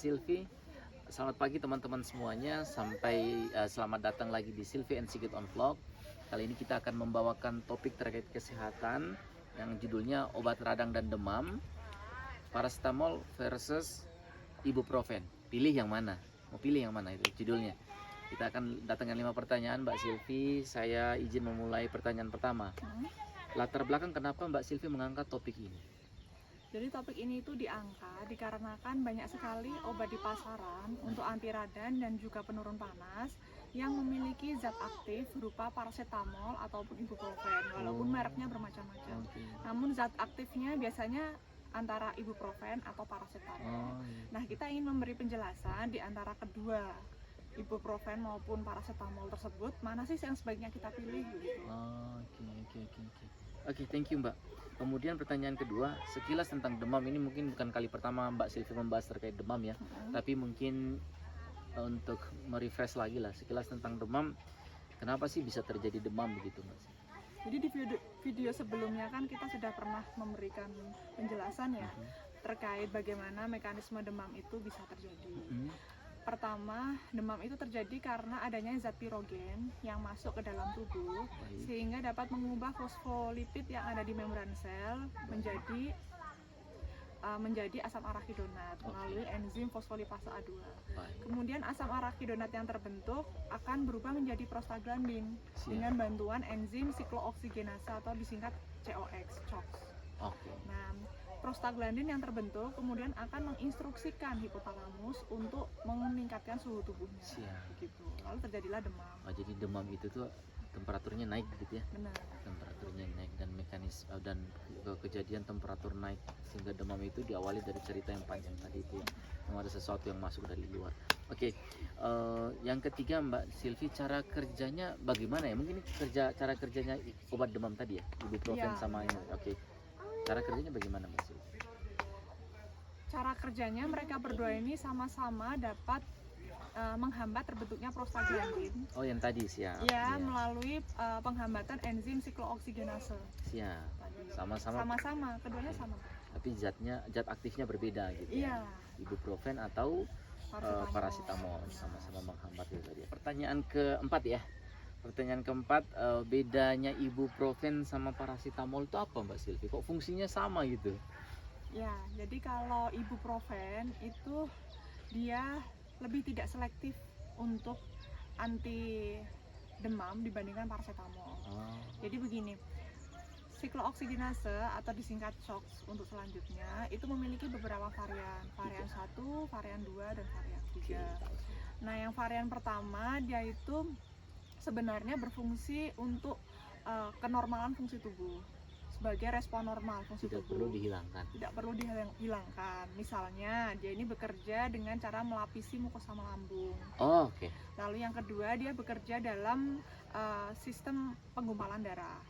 Silvi. Selamat pagi teman-teman semuanya. Selamat datang lagi di Silvi and Sigit on Vlog. Kali ini kita akan membawakan topik terkait kesehatan yang judulnya obat radang dan demam, paracetamol versus ibuprofen. Pilih yang mana? Mau pilih yang mana itu judulnya? Kita akan datangkan 5 pertanyaan, Mbak Silvi. Saya izin memulai pertanyaan pertama. Latar belakang kenapa Mbak Silvi mengangkat topik ini? Jadi topik ini itu diangkat dikarenakan banyak sekali obat di pasaran untuk anti radang dan juga penurun panas yang memiliki zat aktif berupa paracetamol ataupun ibuprofen, walaupun mereknya bermacam-macam. Namun zat aktifnya biasanya antara ibuprofen atau paracetamol. Nah, kita ingin memberi penjelasan di antara kedua, ibuprofen maupun paracetamol tersebut, mana sih yang sebaiknya kita pilih gitu. Oke, thank you Mbak. Kemudian pertanyaan kedua, sekilas tentang demam. Ini mungkin bukan kali pertama Mbak Silvi membahas terkait demam ya, tapi mungkin untuk merefresh lagi lah, sekilas tentang demam. Kenapa sih bisa terjadi demam begitu Mbak? Jadi di video sebelumnya kan kita sudah pernah memberikan penjelasan ya terkait bagaimana mekanisme demam itu bisa terjadi. Pertama, demam itu terjadi karena adanya zat pirogen yang masuk ke dalam tubuh sehingga dapat mengubah fosfolipid yang ada di membran sel menjadi asam arachidonat melalui enzim fosfolipase A2. Kemudian asam arachidonat yang terbentuk akan berubah menjadi prostaglandin dengan bantuan enzim siklooksigenase atau disingkat COX. Nah, prostaglandin yang terbentuk kemudian akan menginstruksikan hipotalamus untuk meningkatkan suhu tubuhnya. Begitu. Lalu terjadilah demam. Jadi demam itu tuh temperaturnya naik gitu ya? Benar. Temperaturnya naik dan mekanisme dan kejadian temperatur naik sehingga demam itu diawali dari cerita yang panjang tadi itu ya. Memang ada sesuatu yang masuk dari luar. Oke, yang ketiga Mbak Silvi, cara kerjanya bagaimana ya? Mungkin cara kerjanya obat demam tadi ya, ibuprofen sama ini. Oke. Cara kerjanya bagaimana Mbak Silvi? Cara kerjanya mereka berdua ini sama-sama dapat menghambat terbentuknya prostaglandin. Oh, yang tadi siap. Ya, melalui penghambatan enzim siklooksigenase. Siap. Sama-sama. Sama-sama, keduanya sama. Tapi zat aktifnya berbeda gitu. Iya. Ibuprofen atau paracetamol sama-sama menghambat itu tadi. Pertanyaan keempat ya. Pertanyaan keempat, bedanya ibuprofen sama paracetamol itu apa Mbak Silvi? Kok fungsinya sama gitu? Ya, jadi kalau ibuprofen itu dia lebih tidak selektif untuk anti demam dibandingkan paracetamol. Jadi begini, siklooksigenase atau disingkat COX untuk selanjutnya itu memiliki beberapa varian. Varian 1, varian 2, dan varian 3. Nah, yang varian pertama dia itu sebenarnya berfungsi untuk kenormalan fungsi tubuh sebagai respon normal fungsi tubuh. Tidak perlu dihilangkan. Misalnya dia ini bekerja dengan cara melapisi mukosa lambung. Lalu yang kedua dia bekerja dalam sistem penggumpalan darah.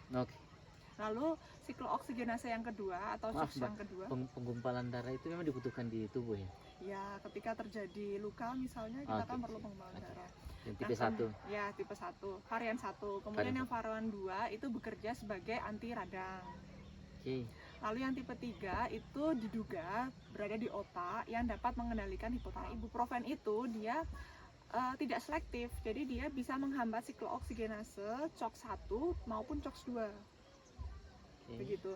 Lalu siklooksigenase yang kedua atau COX yang kedua. Penggumpalan darah itu memang dibutuhkan di tubuh ya? Ya, ketika terjadi luka misalnya kita kan perlu penggumpalan darah. Yang tipe 1? Ya, tipe 1, varian 1. Kemudian yang varian 2 itu bekerja sebagai anti radang. Lalu yang tipe 3 itu diduga berada di otak yang dapat mengendalikan hipotalamus. Ibuprofen itu dia tidak selektif, jadi dia bisa menghambat siklooksigenase COX-1 maupun COX-2. Begitu.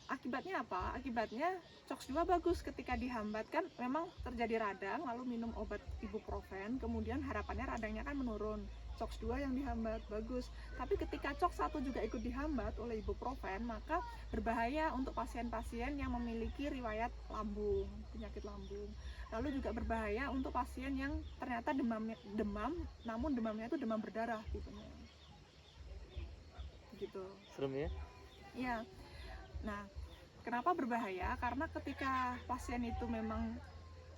Akibatnya apa? Akibatnya COX-2 bagus ketika dihambatkan, memang terjadi radang, lalu minum obat ibuprofen, kemudian harapannya radangnya kan menurun. COX-2 yang dihambat, bagus. Tapi ketika COX-1 juga ikut dihambat oleh ibuprofen, maka berbahaya untuk pasien-pasien yang memiliki riwayat lambung, penyakit lambung. Lalu juga berbahaya untuk pasien yang ternyata demam, namun demamnya itu demam berdarah gitu. Serem ya? Iya. Nah, kenapa berbahaya? Karena ketika pasien itu memang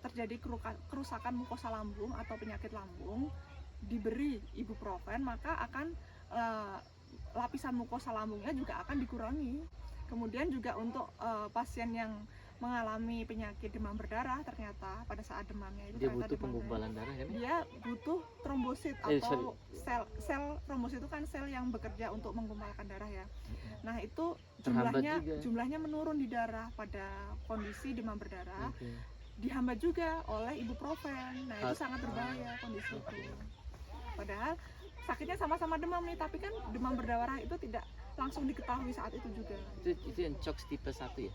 terjadi kerusakan mukosa lambung atau penyakit lambung, diberi ibuprofen, maka akan lapisan mukosa lambungnya juga akan dikurangi. Kemudian juga untuk pasien yang mengalami penyakit demam berdarah, ternyata pada saat demamnya itu dia butuh penggumpalan darah kan? Dia butuh trombosit atau sel trombosit itu kan sel yang bekerja untuk menggumpalkan darah ya. Nah, itu jumlahnya menurun di darah pada kondisi demam berdarah. dihambat juga oleh ibuprofen. Nah itu sangat berbahaya kondisi itu. Padahal sakitnya sama-sama demam nih, tapi kan demam berdarah itu tidak langsung diketahui saat itu juga. Itu yang COX tipe 1 ya?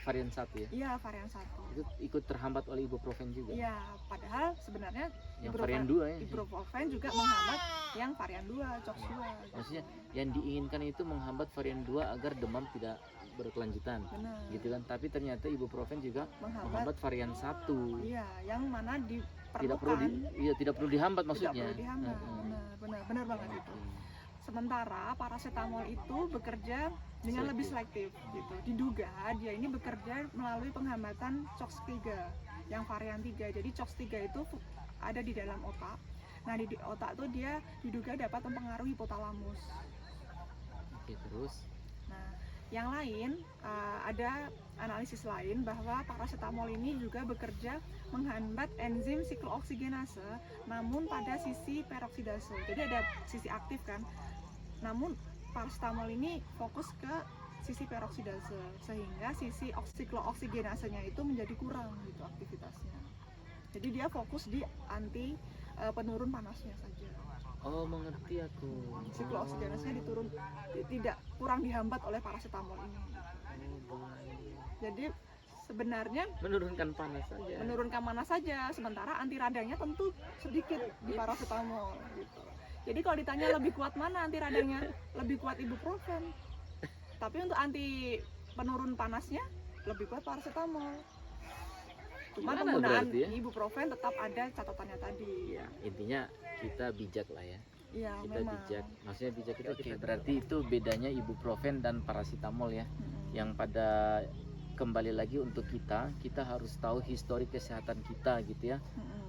Varian 1 ya? Iya, varian 1. Itu ikut terhambat oleh ibuprofen juga? Iya, padahal sebenarnya yang varian 2 ya? ibuprofen juga menghambat yang varian 2, COX 2. Gitu. Maksudnya yang diinginkan itu menghambat varian 2 agar demam tidak berkelanjutan. Benar. Gitu kan? Tapi ternyata ibuprofen juga menghambat varian 1. Iya, yang mana tidak perlu dihambat maksudnya. Tidak perlu dihambat. Benar banget itu. Sementara paracetamol itu bekerja dengan lebih selektif gitu. Diduga dia ini bekerja melalui penghambatan COX-3 yang varian 3. Jadi COX-3 itu ada di dalam otak. Nah, di otak itu dia diduga dapat mempengaruhi hipotalamus. Oke, terus? Nah, yang lain ada analisis lain bahwa paracetamol ini juga bekerja menghambat enzim siklooksiggenase namun pada sisi peroksidase. Jadi ada sisi aktif kan. Namun paracetamol ini fokus ke sisi peroksidase sehingga sisi siklooksiggenasenya itu menjadi kurang gitu aktivitasnya. Jadi dia fokus di anti penurun panasnya saja. Oh, mengerti aku. Siklooksiggenasenya tidak kurang dihambat oleh paracetamol ini. Jadi sebenarnya menurunkan panas saja. Menurunkan panas saja, sementara anti radangnya tentu sedikit di paracetamol gitu. Jadi kalau ditanya lebih kuat mana anti radangnya, lebih kuat ibuprofen. Tapi untuk anti penurun panasnya lebih kuat paracetamol. Cuma penggunaan ibuprofen tetap ada catatannya tadi. Ya, intinya kita bijak lah ya. Iya, kita memang. bijak. Maksudnya bijak itu berarti itu bedanya ibuprofen dan paracetamol ya. Yang pada kembali lagi untuk kita harus tahu histori kesehatan kita gitu ya.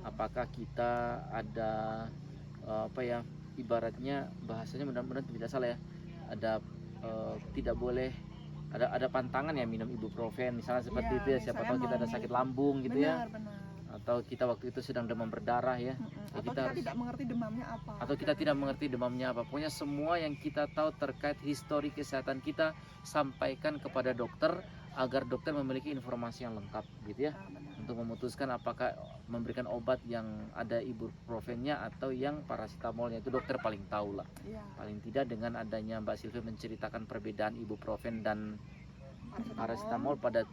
Apakah kita ada ibaratnya bahasanya mudah-mudahan tidak salah ya, ada tidak boleh ada pantangan ya minum ibuprofen misalnya seperti itu ya, siapa tahu kita ada sakit lambung gitu ya, atau kita waktu itu sedang demam berdarah ya, atau kita tidak mengerti demamnya apa, pokoknya semua yang kita tahu terkait histori kesehatan kita sampaikan kepada dokter agar dokter memiliki informasi yang lengkap gitu ya, untuk memutuskan apakah memberikan obat yang ada ibuprofennya atau yang paracetamolnya. Itu dokter paling tahu lah. Paling tidak dengan adanya Mbak Sylvie menceritakan perbedaan ibuprofen dan paracetamol pada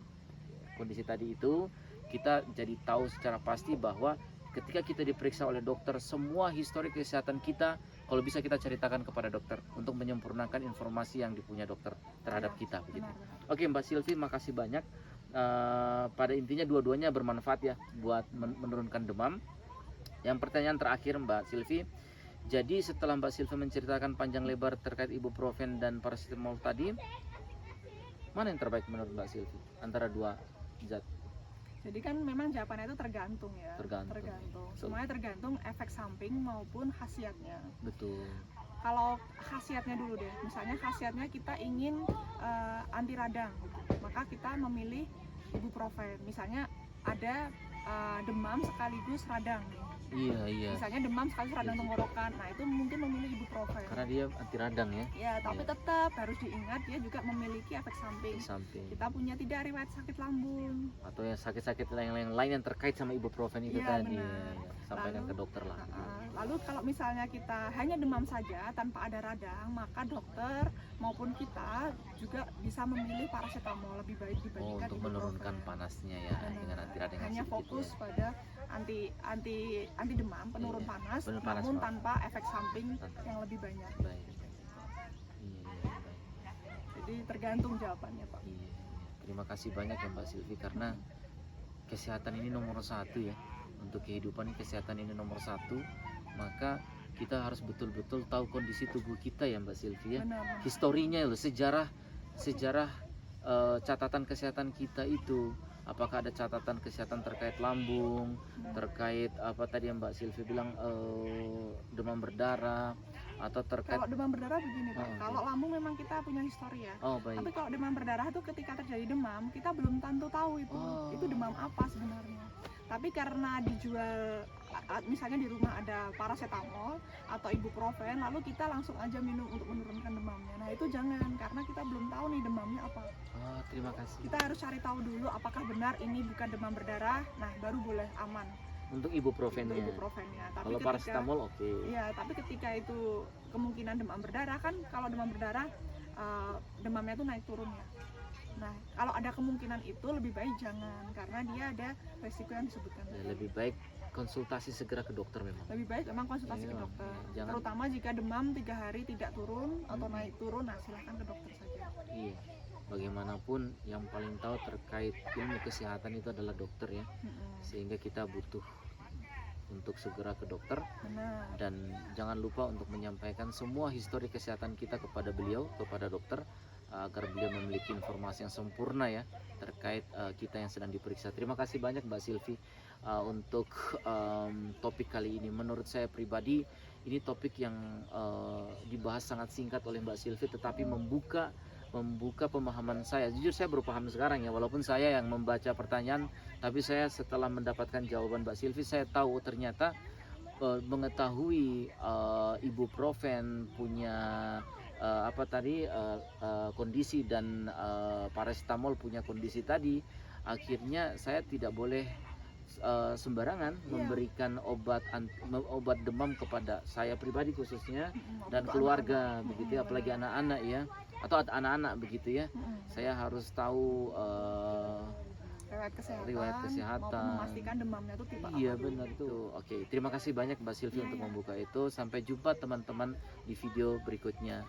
kondisi tadi itu, kita jadi tahu secara pasti bahwa ketika kita diperiksa oleh dokter, semua histori kesehatan kita kalau bisa kita ceritakan kepada dokter untuk menyempurnakan informasi yang dipunya dokter terhadap kita begitu. Oke Mbak Sylvie, makasih banyak. Pada intinya dua-duanya bermanfaat ya buat menurunkan demam. Yang pertanyaan terakhir Mbak Sylvie, jadi setelah Mbak Sylvie menceritakan panjang lebar terkait ibuprofen dan paracetamol tadi, mana yang terbaik menurut Mbak Sylvie antara dua zat? Jadi kan memang jawabannya itu tergantung ya. Tergantung. Semuanya tergantung efek samping maupun khasiatnya. Betul. Kalau khasiatnya dulu deh, misalnya khasiatnya kita ingin anti radang, maka kita memilih ibuprofen. Misalnya ada demam sekaligus radang. Iya. Misalnya demam sekaligus radang tenggorokan, nah itu mungkin memilih ibuprofen. Karena dia anti radang ya. Ya, tapi tetap harus diingat dia juga memiliki efek samping. Kita punya tidak riwayat sakit lambung. Atau yang sakit-sakit lain yang terkait sama ibuprofen itu tadi. Sampaikan ke dokter lah. Lalu kalau misalnya kita hanya demam saja tanpa ada radang, maka dokter maupun kita juga bisa memilih paracetamol lebih baik dibandingkan untuk menurunkan panasnya ya. Dengan anti radang. Hanya fokus pada anti demam, penurun panas, namun tanpa efek samping yang lebih banyak. Jadi tergantung jawabannya Pak. Terima kasih banyak ya Mbak Sylvie, karena kesehatan ini nomor satu ya. Untuk kehidupan ini kesehatan ini nomor satu, maka kita harus betul-betul tahu kondisi tubuh kita ya Mbak Sylvie ya. Historinya loh, sejarah catatan kesehatan kita itu, apakah ada catatan kesehatan terkait lambung, terkait apa tadi yang Mbak Sylvie bilang demam berdarah, atau terkait kalau demam berdarah begini Pak, kalau lambung memang kita punya histori ya. Tapi kalau demam berdarah itu ketika terjadi demam kita belum tentu tahu itu demam apa sebenarnya. Tapi karena dijual misalnya di rumah ada paracetamol atau ibuprofen, lalu kita langsung aja minum untuk menurunkan demamnya. Nah itu jangan, karena kita belum tahu nih demamnya apa. Oh, terima kasih. Kita harus cari tahu dulu apakah benar ini bukan demam berdarah. Nah baru boleh aman Untuk ibuprofennya. untuk ibuprofennya. Tapi Kalau paracetamol oke. iya, tapi ketika itu kemungkinan demam berdarah, kan kalau demam berdarah demamnya tuh naik turun ya. Nah, kalau ada kemungkinan itu lebih baik jangan, karena dia ada resiko yang disebutkan Ya, tadi. lebih baik konsultasi segera ke dokter memang. Lebih baik memang konsultasi ke Iya, dokter. jangan- Terutama jika demam 3 hari tidak turun atau Hmm. naik turun, nah silahkan ke dokter saja. Iya. Bagaimanapun yang paling tahu terkait ilmu kesehatan itu adalah dokter ya. Sehingga kita butuh untuk segera ke dokter, Benar. dan jangan lupa untuk menyampaikan semua histori kesehatan kita kepada beliau, kepada dokter, agar beliau memiliki informasi yang sempurna ya terkait kita yang sedang diperiksa. Terima kasih banyak Mbak Silvi untuk topik kali ini. Menurut saya pribadi ini topik yang dibahas sangat singkat oleh Mbak Silvi, tetapi membuka pemahaman saya. Jujur saya baru paham sekarang ya, walaupun saya yang membaca pertanyaan, tapi saya setelah mendapatkan jawaban Mbak Silvi, saya tahu ternyata mengetahui ibuprofen punya kondisi, dan paracetamol punya kondisi tadi, akhirnya saya tidak boleh sembarangan Iya. memberikan obat demam kepada saya pribadi khususnya dan Untuk keluarga anak-anak. begitu ya, apalagi Benar. anak-anak ya, atau anak-anak begitu ya. Saya harus tahu Riwayat kesehatan, maupun kesehatan. memastikan demamnya itu tipe Iya apa. benar tuh. Oke, terima kasih banyak Mbak Silvi Iya, untuk iya. membuka itu. Sampai jumpa teman-teman di video berikutnya.